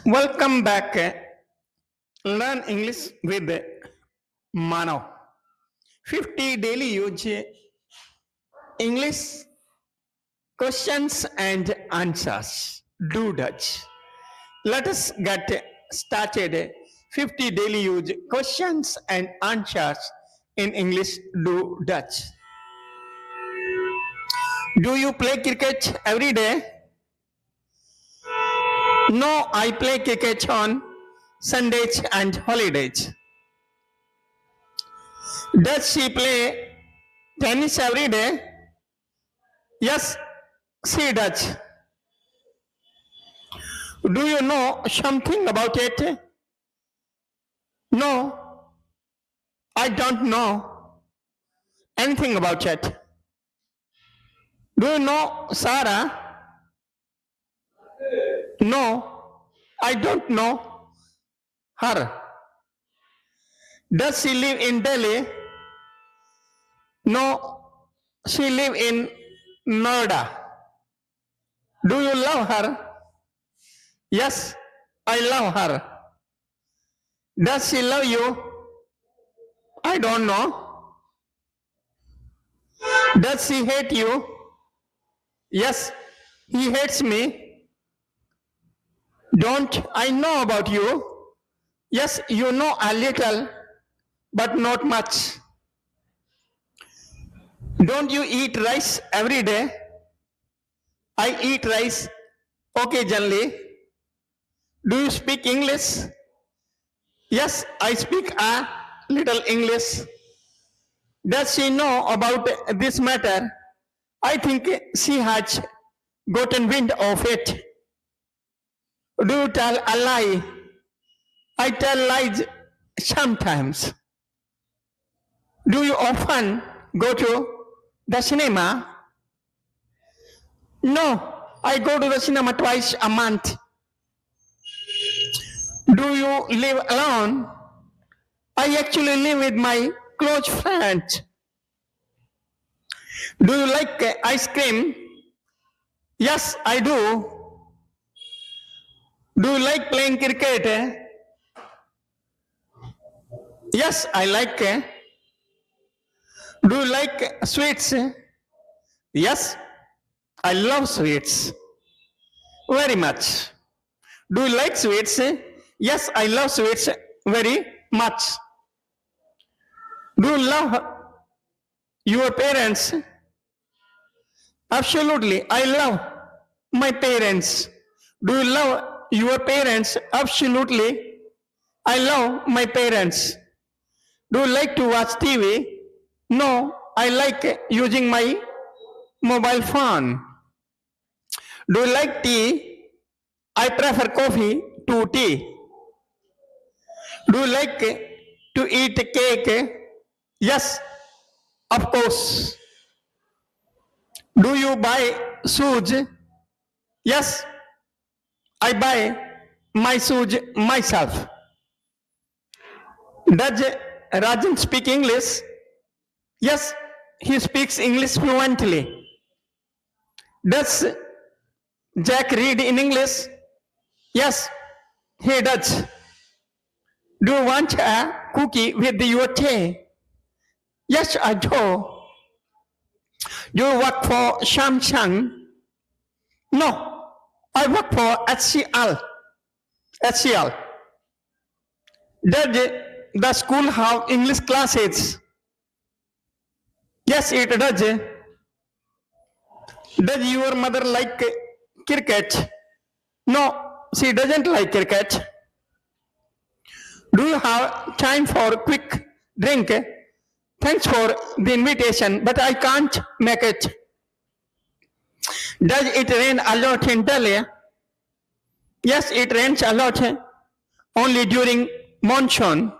Welcome back. Learn English with Manav. 50 daily use English questions and answers. Do Dutch. Let us get started. 50 daily use questions and answers in English. Do Dutch. Do you play cricket every day? No, I play cricket on Sundays and holidays. Does she play tennis every day? Yes, she does. Do you know something about it? No, I don't know anything about it. Do you know Sarah? No, I don't know her. Does she live in Delhi? No, she live in Noida. Do you love her? Yes, I love her. Does she love you? I don't know. Does she hate you? Yes, he hates me. Don't I know about you? Yes, you know a little, but not much. Don't you eat rice every day? I eat rice occasionally. Do you speak English? Yes, I speak a little English. Does she know about this matter? I think she has gotten wind of it. Do you tell a lie? I tell lies sometimes. Do you often go to the cinema? No, I go to the cinema twice a month. Do you live alone? I actually live with my close friends. Do you like ice cream? Yes, I do. Do you like playing cricket? Yes, I like. Do you like sweets? Yes, I love sweets very much. Do you like sweets? Yes, I love sweets very much. Do you love your parents? Absolutely, I love my parents. Do you love your parents? Absolutely, I love my parents. Do you like to watch TV? No, I like using my mobile phone. Do you like tea? I prefer coffee to tea. Do you like to eat cake? Yes, of course. Do you buy shoes? Yes, I buy my shoes myself. Does Rajan speak English? Yes, he speaks English fluently. Does Jack read in English? Yes, he does. Do you want a cookie with your tea? Yes, I do. Do you work for Samsung? No, I work for HCL. HCL. Does the school have English classes? Yes, it does. Does your mother like cricket? No, she doesn't like cricket. Do you have time for a quick drink? Thanks for the invitation, but I can't make it. Does it rain a lot in Delhi? Yes, it rains a lot, only during monsoon.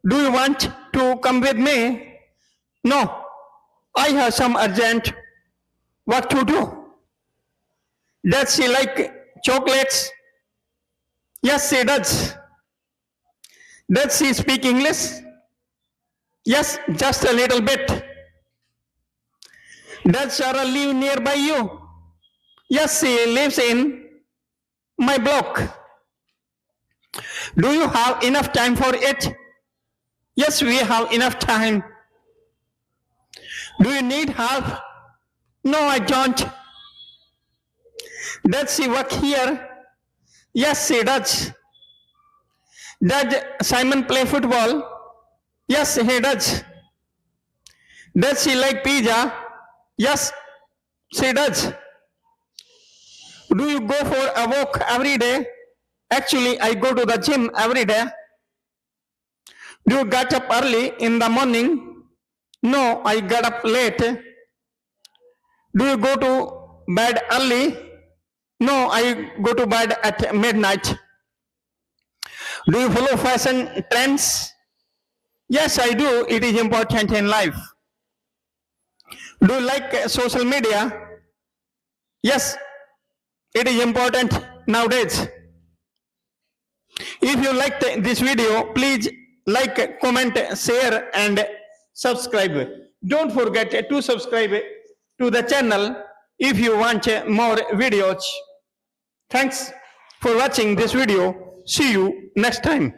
Do you want to come with me? No, I have some urgent work to do. Does she like chocolates? Yes, she does. Does she speak English? Yes, just a little bit. Does Sarah live nearby you? Yes, she lives in my block. Do you have enough time for it? Yes, we have enough time. Do you need help? No, I don't. Does she work here? Yes, she does. Does Simon play football? Yes, he does. Does she like pizza? Yes, she does. Do you go for a walk every day? Actually, I go to the gym every day. Do you get up early in the morning? No, I get up late. Do you go to bed early? No, I go to bed at midnight. Do you follow fashion trends? Yes, I do. It is important in life. Do you like social media? Yes, it is important nowadays. If you liked this video, please like, comment, share and subscribe. Don't forget to subscribe to the channel if you want more videos. Thanks for watching this video. See you next time.